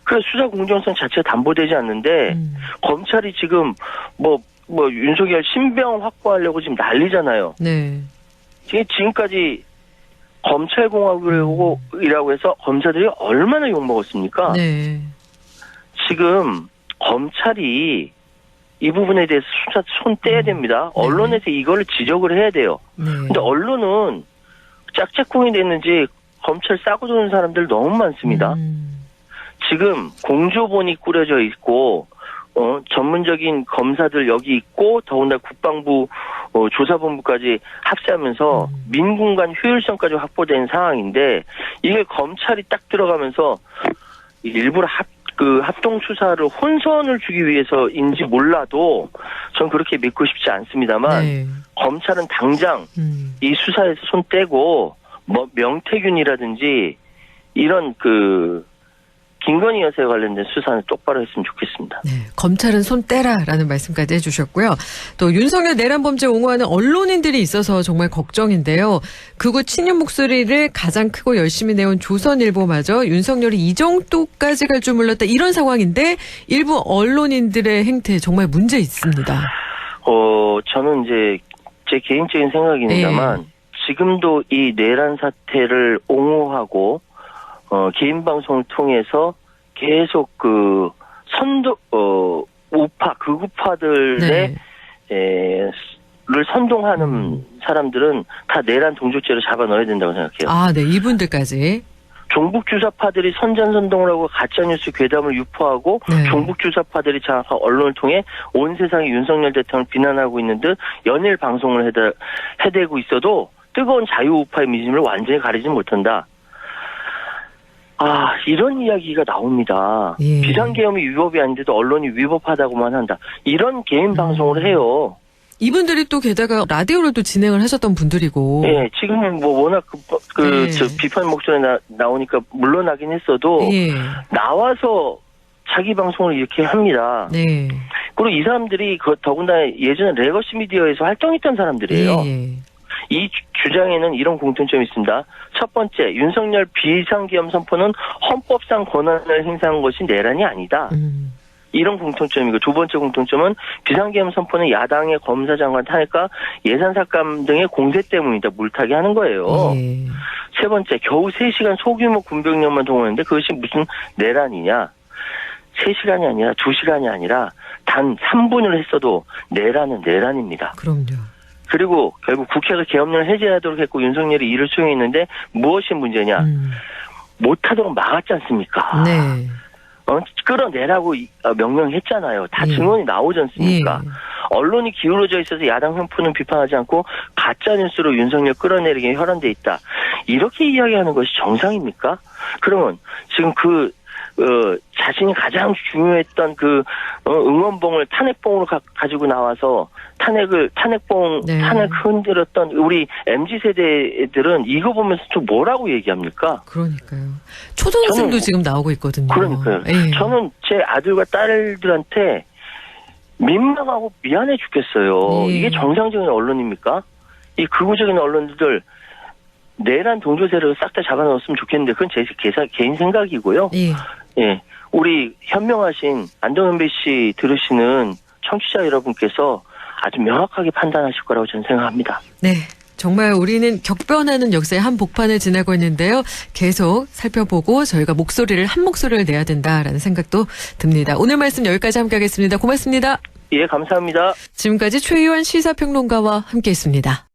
Speaker 15: 그래서 수사 공정성 자체가 담보되지 않는데 검찰이 지금 윤석열 신병 확보하려고 지금 난리잖아요.
Speaker 1: 네.
Speaker 15: 지금까지 검찰공화국이라고 해서 검사들이 얼마나 욕먹었습니까?
Speaker 1: 네.
Speaker 15: 지금 검찰이 이 부분에 대해서 수사 손 떼야 됩니다. 언론에서 이걸 지적을 해야 돼요. 근데 언론은 짝짝꿍이 됐는지 검찰 싸고 도는 사람들 너무 많습니다. 지금 공조본이 꾸려져 있고 전문적인 검사들 여기 있고 더군다나 국방부 조사본부까지 합세하면서 민군 간 효율성까지 확보된 상황인데 이게 검찰이 딱 들어가면서 일부러 합동 수사를 혼선을 주기 위해서인지 몰라도 전 그렇게 믿고 싶지 않습니다만 검찰은 당장 이 수사에서 손 떼고 명태균이라든지 이런 김건희 여사에 관련된 수사는 똑바로 했으면 좋겠습니다.
Speaker 1: 네, 검찰은 손 떼라라는 말씀까지 해주셨고요. 또 윤석열 내란 범죄 옹호하는 언론인들이 있어서 정말 걱정인데요. 극우 친윤 목소리를 가장 크고 열심히 내온 조선일보마저 윤석열이 이 정도까지 갈 줄 몰랐다 이런 상황인데 일부 언론인들의 행태 정말 문제 있습니다.
Speaker 15: 저는 이제 제 개인적인 생각입니다만 지금도 이 내란 사태를 옹호하고 개인 방송을 통해서 계속 극우파들의 를 선동하는 사람들은 다 내란 동조죄로 잡아 넣어야 된다고 생각해요.
Speaker 1: 아, 네, 이분들까지.
Speaker 15: 종북 주사파들이 선전선동을 하고 가짜뉴스 괴담을 유포하고 종북 주사파들이 장악한 언론을 통해 온 세상이 윤석열 대통령을 비난하고 있는 듯 연일 방송을 해대고 있어도 뜨거운 자유우파의 민심을 완전히 가리지 못한다. 이런 이야기가 나옵니다. 비상계엄이 위법이 아닌데도 언론이 위법하다고만 한다. 이런 개인 방송을 해요.
Speaker 1: 이분들이 또 게다가 라디오를 또 진행을 하셨던 분들이고.
Speaker 15: 네, 지금은 워낙 비판 목소리 나오니까 물러나긴 했어도 나와서 자기 방송을 이렇게 합니다.
Speaker 1: 네.
Speaker 15: 그리고 이 사람들이 더군다나 예전에 레거시 미디어에서 활동했던 사람들이에요. 이 주장에는 이런 공통점이 있습니다. 첫 번째, 윤석열 비상계엄 선포는 헌법상 권한을 행사한 것이 내란이 아니다. 이런 공통점이고 두 번째 공통점은 비상계엄 선포는 야당의 검사장관 탄핵과 예산 삭감 등의 공세 때문이다. 물타기 하는 거예요. 세 번째, 겨우 3시간 소규모 군병력만 동원했는데 그것이 무슨 내란이냐. 3시간이 아니라 2시간이 아니라 단 3분을 했어도 내란은 내란입니다.
Speaker 1: 그럼요.
Speaker 15: 그리고 결국 국회가 계엄령을 해제하도록 했고 윤석열이 이를 수행했는데 무엇이 문제냐? 못하도록 막았지 않습니까?
Speaker 1: 네.
Speaker 15: 끌어내라고 명령했잖아요. 다 증언이 나오지 않습니까?
Speaker 1: 예.
Speaker 15: 언론이 기울어져 있어서 야당 현푸는 비판하지 않고 가짜뉴스로 윤석열 끌어내리기에 혈안돼 있다. 이렇게 이야기하는 것이 정상입니까? 그러면 지금 자신이 가장 중요했던 응원봉을 탄핵봉으로 가지고 나와서 탄핵 흔들었던 우리 MZ세대들은 이거 보면서 좀 뭐라고 얘기합니까?
Speaker 1: 그러니까요. 초등학생도 지금 나오고 있거든요.
Speaker 15: 그러니까요.
Speaker 1: 예.
Speaker 15: 저는 제 아들과 딸들한테 민망하고 미안해 죽겠어요.
Speaker 1: 예.
Speaker 15: 이게 정상적인 언론입니까? 이 극우적인 언론들 내란 동조세를 싹 다 잡아넣었으면 좋겠는데 그건 제 개인 생각이고요.
Speaker 1: 예.
Speaker 15: 예. 우리 현명하신 안동현배 씨 들으시는 청취자 여러분께서 아주 명확하게 판단하실 거라고 저는 생각합니다.
Speaker 1: 네. 정말 우리는 격변하는 역사의 한복판을 지나고 있는데요. 계속 살펴보고 저희가 한 목소리를 내야 된다라는 생각도 듭니다. 오늘 말씀 여기까지 함께하겠습니다. 고맙습니다.
Speaker 15: 예, 감사합니다.
Speaker 1: 지금까지 최희원 시사평론가와 함께했습니다.